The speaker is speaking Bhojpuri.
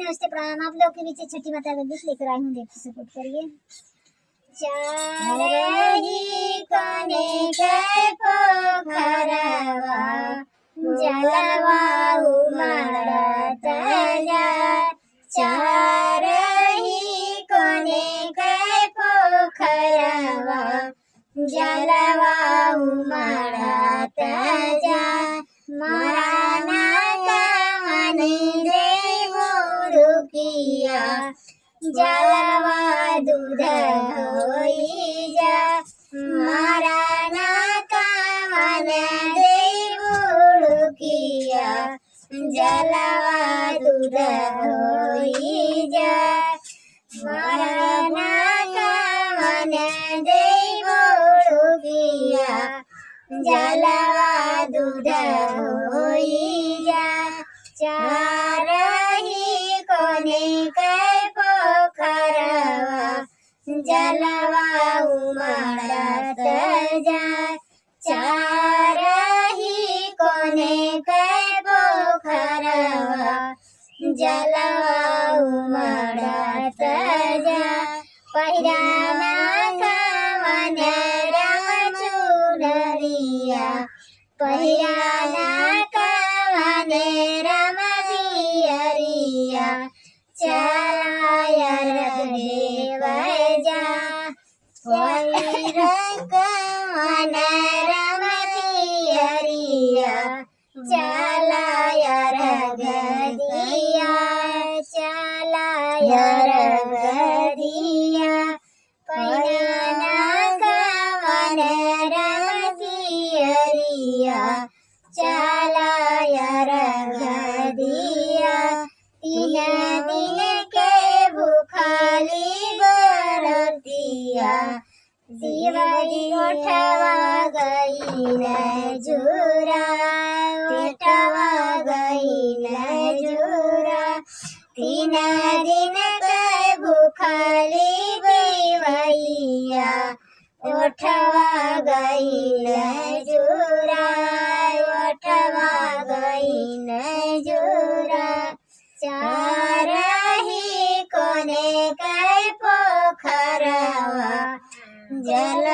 नमस्ते प्रणाम। आप लोग के बीच छठी माता का गीत लेकर आई हूँ, देखिए सपोर्ट करिए। चारही कोने के पोखरवा जलवा उमड़त जाए, चारही कोने के पोखरवा जलवा उमड़त जाए, मराना कावन देवो रुकिया जलवा दूध होई जा, मराना कावन देवो रुकिया जलवा दूध होई जा, मराना कावन देवो रुकिया जलवा दूध होई जा, चारही कोने के पोखरवा जलवा उमड़त जाए, चारही कोने के पोखरवा जलवा उमड़त जाए, पहिराना कावन राम चुनरिया, पहिराना कावन राम पियरिया, चलाया देव जा, पहिरा कावन राम पियरिया, चलाया दिया, चलाया दिया, पहिराना कावन राम पियरिया, चलाया दिया, तीन दिन के भूखली बरतिया, शिवजी उठवा गई न जुरा, उठवा गई न जुरा, तीन दिन के भूखली बेवैया, उठवा गई न जुरा, उठवा गई न जुरा, चारही कोने के पोखरवा जल